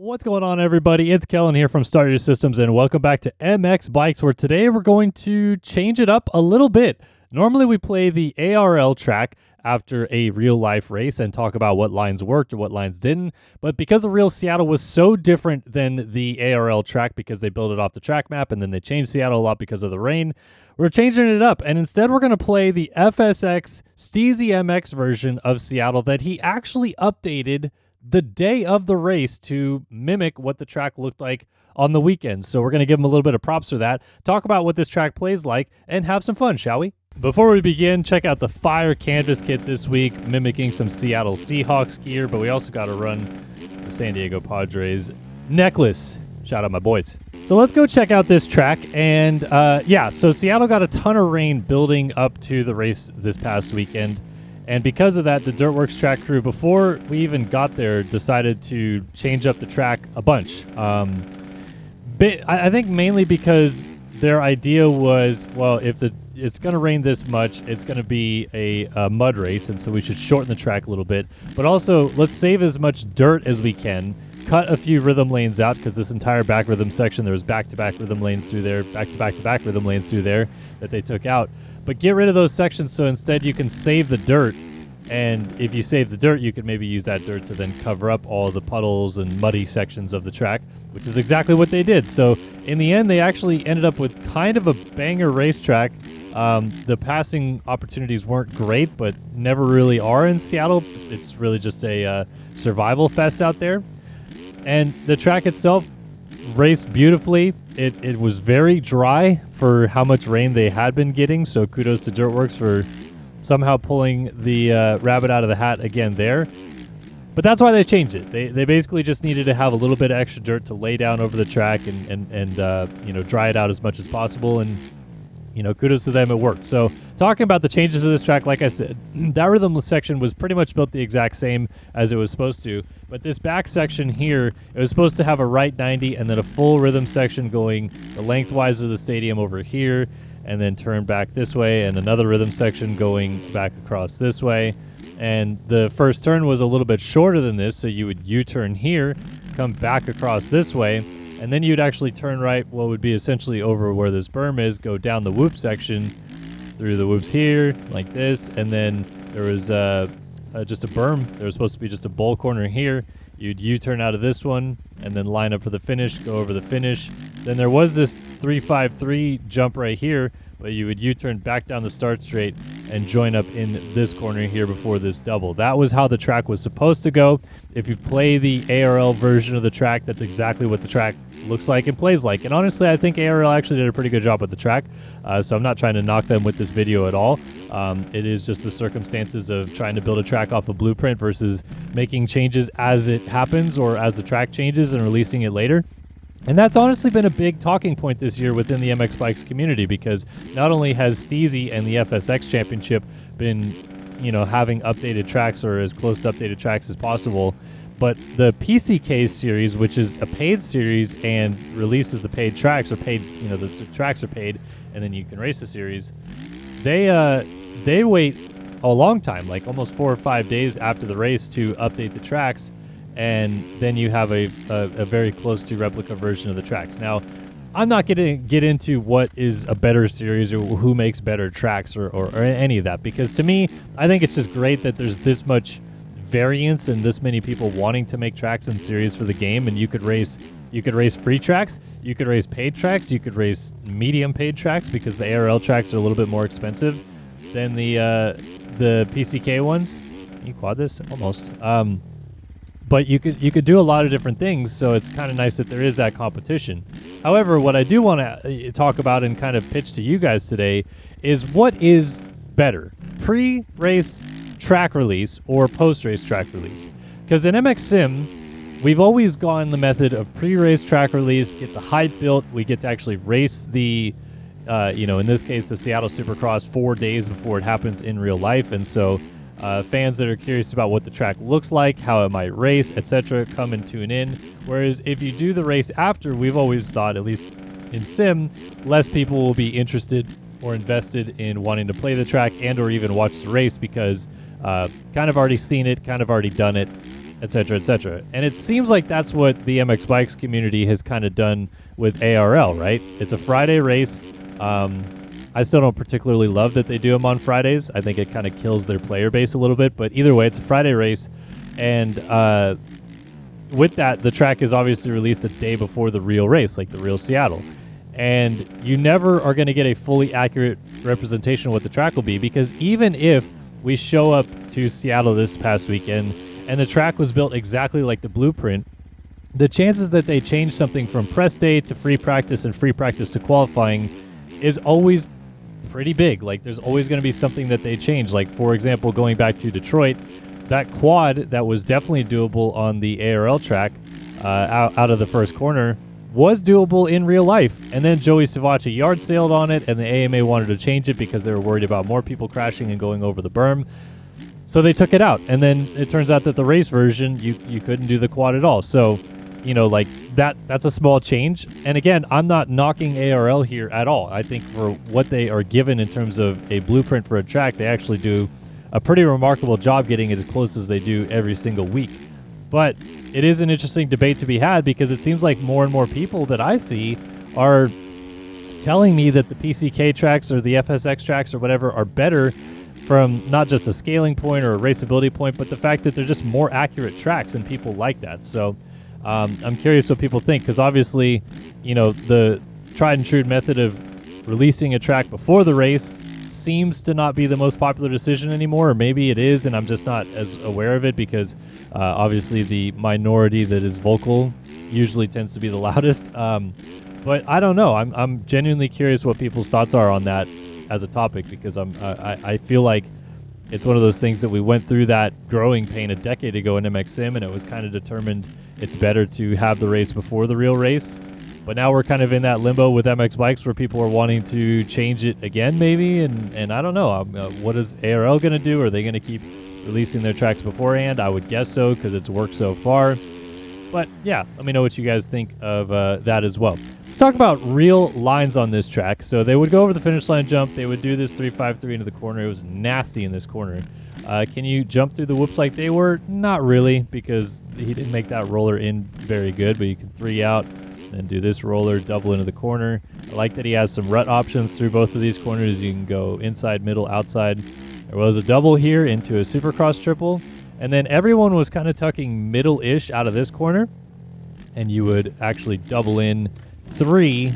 What's going on, everybody? It's Kellen here from Start Your Systems, and welcome back to MX Bikes, where today we're going to change it up a little bit. Normally we play the ARL track after a real-life race and talk about what lines worked or what lines didn't, but because the real Seattle was so different than the ARL track because they built it off the track map and then they changed Seattle a lot because of the rain, we're changing it up, and instead we're going to play the FSX SteezyMX version of Seattle that he actually updated the day of the race to mimic what the track looked like on the weekend. So we're going to give him a little bit of props for that, talk about what this track plays like, and have some fun, shall we? Before we begin, check out the Fire Canvas kit this week, mimicking some Seattle Seahawks gear, but we also got to run the San Diego Padres necklace. Shout out my boys. So let's go check out this track. And so Seattle got a ton of rain building up to the race this past weekend. And because of that, the Dirtworks track crew, before we even got there, decided to change up the track a bunch. I think mainly because their idea was, well, if it's going to rain this much, it's going to be a mud race, and so we should shorten the track a little bit. But also, let's save as much dirt as we can, cut a few rhythm lanes out, because this entire back rhythm section, there was back-to-back rhythm lanes through there, back-to-back-to-back rhythm lanes through there that they took out. But get rid of those sections so instead you can save the dirt. And if you save the dirt, you could maybe use that dirt to then cover up all the puddles and muddy sections of the track, which is exactly what they did. So in the end, they actually ended up with kind of a banger racetrack. The passing opportunities weren't great, but never really are in Seattle. It's really just a survival fest out there. And the track itself raced beautifully. It was very dry for how much rain they had been getting, so kudos to Dirtworks for somehow pulling the rabbit out of the hat again there. But that's why they changed it. They basically just needed to have a little bit of extra dirt to lay down over the track and dry it out as much as possible, and kudos to them, it worked. So talking about the changes of this track, like I said, that rhythm section was pretty much built the exact same as it was supposed to. But this back section here, it was supposed to have a right 90 and then a full rhythm section going the lengthwise of the stadium over here, and then turn back this way, and another rhythm section going back across this way. And the first turn was a little bit shorter than this, so you would U-turn here, come back across this way, and then you'd actually turn right what would be essentially over where this berm is, go down the whoop section, through the whoops here, like this, and then there was just a berm. There was supposed to be just a bowl corner here. You'd U-turn out of this one, and then line up for the finish, go over the finish. Then there was this 353 jump right here, but you would U-turn back down the start straight and join up in this corner here before this double. That was how the track was supposed to go. If you play the ARL version of the track, that's exactly what the track looks like and plays like. And honestly, I think ARL actually did a pretty good job with the track, so I'm not trying to knock them with this video at all. It is just the circumstances of trying to build a track off a blueprint versus making changes as it happens or as the track changes and releasing it later. And that's honestly been a big talking point this year within the MX Bikes community, because not only has Steezy and the FSX Championship been, having updated tracks or as close to updated tracks as possible, but the PCK series, which is a paid series and releases the paid tracks, or paid, the tracks are paid, and then you can race the series, they wait a long time, like almost 4 or 5 days after the race to update the tracks. And then you have a very close to replica version of the tracks. Now, I'm not going to get into what is a better series or who makes better tracks or any of that, because to me, I think it's just great that there's this much variance and this many people wanting to make tracks in series for the game. And you could race free tracks, you could race paid tracks, you could race medium paid tracks, because the ARL tracks are a little bit more expensive than the PCK ones. Can you quad this? Almost. But you could do a lot of different things, so it's kind of nice that there is that competition. However, what I do want to talk about and kind of pitch to you guys today is what is better, pre-race track release or post-race track release? Because in MX Sim, we've always gone the method of pre-race track release, get the hype built, we get to actually race the, in this case, the Seattle Supercross 4 days before it happens in real life, and so fans that are curious about what the track looks like, how it might race, etc., come and tune in. Whereas if you do the race after, we've always thought, at least in Sim, less people will be interested or invested in wanting to play the track and or even watch the race, because kind of already seen it, kind of already done it, etc., etc. And it seems like that's what the MX Bikes community has kind of done with ARL, right? It's a Friday race. I still don't particularly love that they do them on Fridays. I think it kind of kills their player base a little bit. But either way, it's a Friday race. And with that, the track is obviously released a day before the real race, like the real Seattle. And you never are going to get a fully accurate representation of what the track will be, because even if we show up to Seattle this past weekend and the track was built exactly like the blueprint, the chances that they change something from press day to free practice and free practice to qualifying is always pretty big. Like, there's always going to be something that they change. Like, for example, going back to Detroit, that quad that was definitely doable on the ARL track out of the first corner was doable in real life. And then Joey Savachi yard sailed on it, and the AMA wanted to change it because they were worried about more people crashing and going over the berm. So they took it out. And then it turns out that the race version, you couldn't do the quad at all. So, like that's a small change. And again, I'm not knocking ARL here at all. I think for what they are given in terms of a blueprint for a track, they actually do a pretty remarkable job getting it as close as they do every single week. But it is an interesting debate to be had, because it seems like more and more people that I see are telling me that the PCK tracks or the FSX tracks or whatever are better from not just a scaling point or a raceability point, but the fact that they're just more accurate tracks, and people like that. So I'm curious what people think, because obviously, the tried and true method of releasing a track before the race seems to not be the most popular decision anymore, or maybe it is, and I'm just not as aware of it, because obviously the minority that is vocal usually tends to be the loudest. But I don't know. I'm genuinely curious what people's thoughts are on that as a topic, because I feel like it's one of those things that we went through that growing pain a decade ago in MX Sim, and it was kind of determined it's better to have the race before the real race. But now we're kind of in that limbo with MX Bikes where people are wanting to change it again, maybe. And I don't know. What is ARL going to do? Are they going to keep releasing their tracks beforehand? I would guess so, because it's worked so far. But yeah, let me know what you guys think of that as well. Let's talk about real lines on this track. So they would go over the finish line jump. They would do this 3.53 into the corner. It was nasty in this corner. Can you jump through the whoops like they were? Not really, because he didn't make that roller in very good. But you can 3 out and do this roller, double into the corner. I like that he has some rut options through both of these corners. You can go inside, middle, outside. There was a double here into a Supercross triple. And then everyone was kind of tucking middle-ish out of this corner. And you would actually double in 3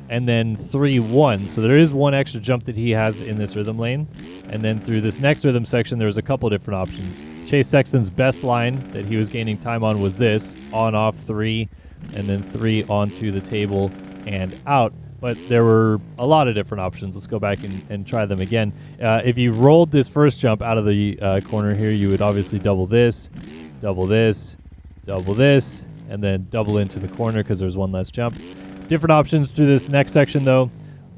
and then 3-1. So there is one extra jump that he has in this rhythm lane. And then through this next rhythm section, there's a couple different options. Chase Sexton's best line that he was gaining time on was this, on-off 3, and then 3 onto the table and out. But there were a lot of different options. Let's go back and try them again. If you rolled this first jump out of the corner here, you would obviously double this, double this, double this, and then double into the corner because there's one less jump. Different options through this next section, though.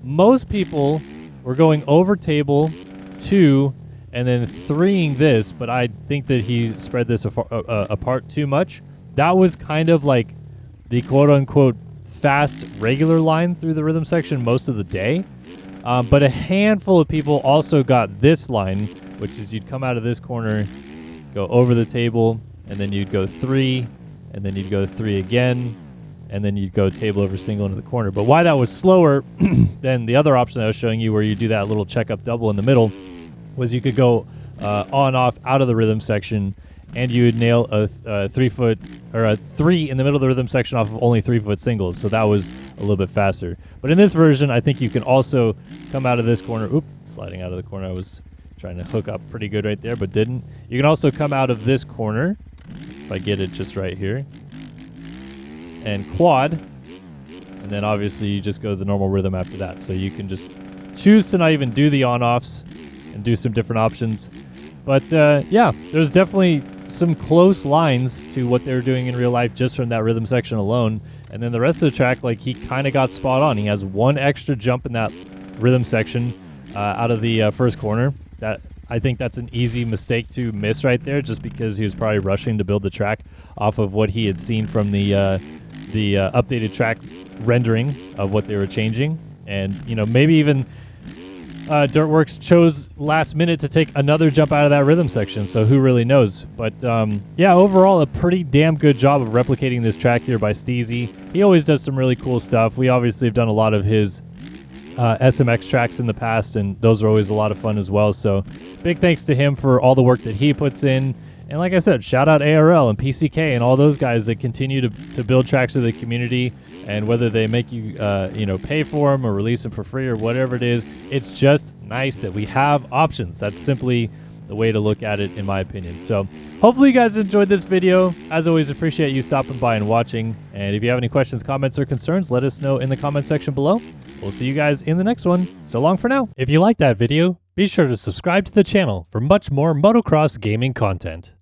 Most people were going over table 2 and then 3ing this, but I think that he spread this apart too much. That was kind of like the quote-unquote fast regular line through the rhythm section most of the day. But a handful of people also got this line, which is you'd come out of this corner, go over the table, and then you'd go 3, and then you'd go 3 again, and then you'd go table over single into the corner. But why that was slower than the other option I was showing you, where you do that little checkup double in the middle, was you could go on-off out of the rhythm section, and you would nail a 3-foot or a 3 in the middle of the rhythm section off of only 3-foot singles. So that was a little bit faster. But in this version, I think you can also come out of this corner. Oop, sliding out of the corner. I was trying to hook up pretty good right there, but didn't. You can also come out of this corner, if I get it just right here, and quad. And then obviously you just go the normal rhythm after that. So you can just choose to not even do the on-offs and do some different options. But yeah, there's definitely some close lines to what they were doing in real life just from that rhythm section alone. And then the rest of the track, like, he kind of got spot on. He has one extra jump in that rhythm section out of the first corner. That I think that's an easy mistake to miss right there, just because he was probably rushing to build the track off of what he had seen from the updated track rendering of what they were changing. And, maybe even Dirtworks chose last minute to take another jump out of that rhythm section, so who really knows? But yeah, overall, a pretty damn good job of replicating this track here by Steezy. He always does some really cool stuff. We obviously have done a lot of his SMX tracks in the past, and those are always a lot of fun as well. So big thanks to him for all the work that he puts in. And like I said, shout out ARL and PCK and all those guys that continue to build tracks for the community. And whether they make you, pay for them or release them for free or whatever it is, it's just nice that we have options. That's simply the way to look at it, in my opinion. So hopefully you guys enjoyed this video. As always, appreciate you stopping by and watching. And if you have any questions, comments, or concerns, let us know in the comment section below. We'll see you guys in the next one. So long for now. If you liked that video, be sure to subscribe to the channel for much more motocross gaming content.